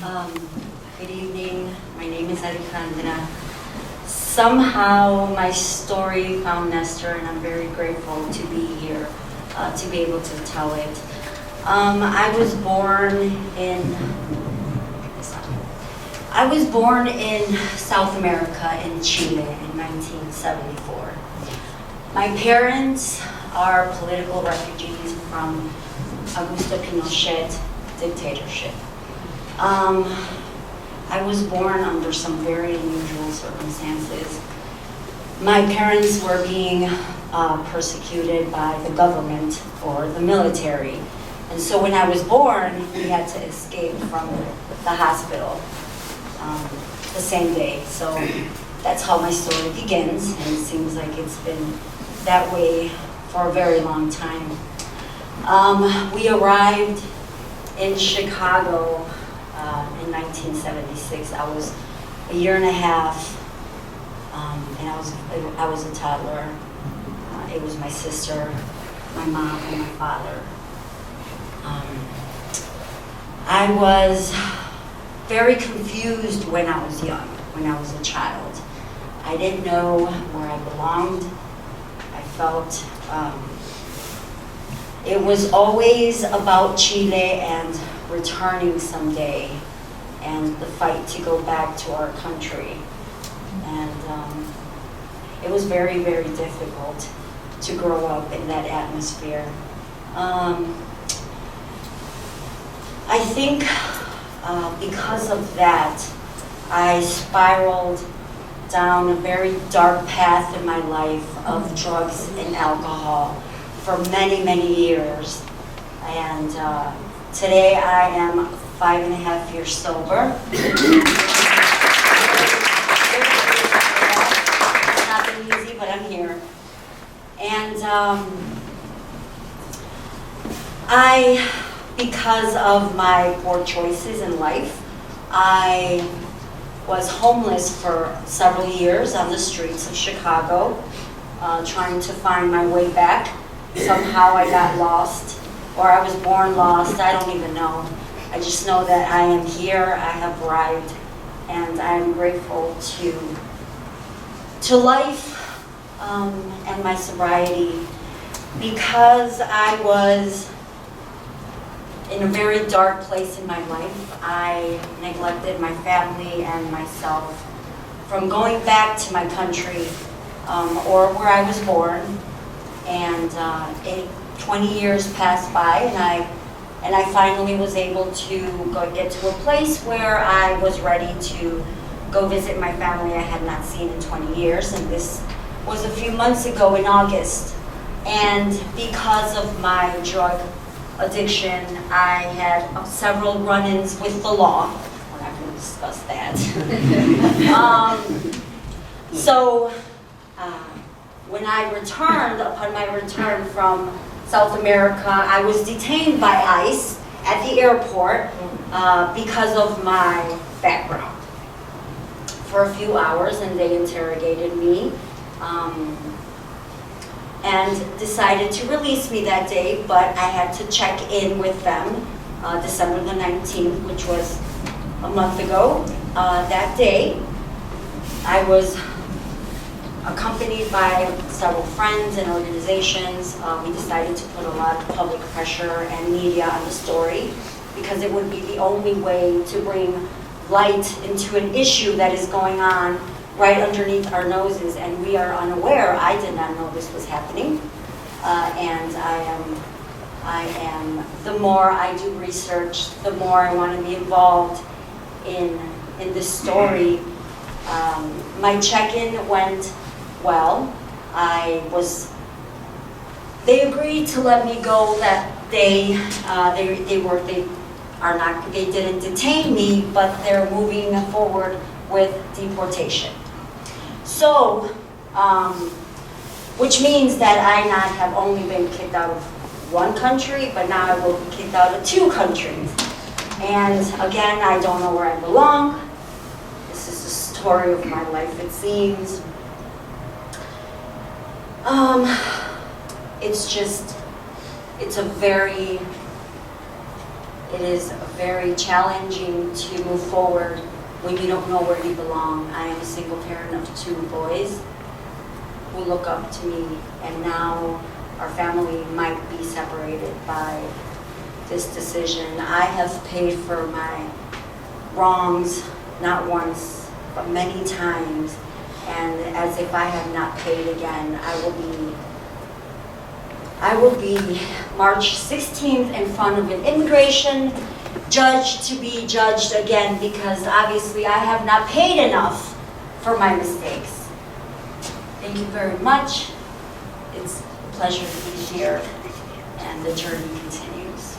Um, Good evening. My name is Alejandra. Somehow my story found Nestor, and I'm very grateful to be here, to be able to tell it. I was born in South America, in Chile, in 1974. My parents are political refugees from Augusto Pinochet dictatorship. I was born under some very unusual circumstances. My parents were being persecuted by the government or the military. And so when I was born, we had to escape from the hospital the same day. So that's how my story begins, and it seems like it's been that way for a very long time. We arrived in Chicago in 1976. I was a year and a half, and I was a toddler. It was my sister, my mom, and my father. I was very confused when I was young, when I was a child. I didn't know where I belonged. I felt it was always about Chile and returning someday, and the fight to go back to our country. And it was very, very difficult to grow up in that atmosphere. I think because of that, I spiraled down a very dark path in my life of drugs and alcohol for many, many years. And today I am 5.5 years sober. It's not been easy, but I'm here. And because of my poor choices in life, I was homeless for several years on the streets of Chicago, trying to find my way back. Somehow I got lost, or I was born lost, I don't even know. I just know that I am here, I have arrived, and I am grateful to life and my sobriety, because I was in a very dark place in my life. I neglected my family and myself from going back to my country, or where I was born. And 20 years passed by, and I finally was able to get to a place where I was ready to go visit my family I had not seen in 20 years. And this was a few months ago in August. And because of my drug addiction, I had several run-ins with the law. We're not going to discuss that. When I returned, upon my return from South America, I was detained by ICE at the airport because of my background for a few hours, and they interrogated me and decided to release me that day, but I had to check in with them December the 19th, which was a month ago. That day, I was accompanied by several friends and organizations. We decided to put a lot of public pressure and media on the story, because it would be the only way to bring light into an issue that is going on right underneath our noses, and we are unaware. I did not know this was happening, and I am. The more I do research, the more I want to be involved in this story. My check-in went well. They agreed to let me go that day. They didn't detain me, but they're moving forward with deportation. So, which means that I not have only been kicked out of one country, but now I will be kicked out of 2 countries. And again, I don't know where I belong. This is the story of my life, it seems. it is very challenging to move forward when you don't know where you belong. I am a single parent of 2 boys who look up to me, and now our family might be separated by this decision. I have paid for my wrongs, not once, but many times, and as if I have not paid again, I will be March 16th in front of an immigration judge to be judged again, because obviously I have not paid enough for my mistakes. Thank you very much. It's a pleasure to be here, and the journey continues.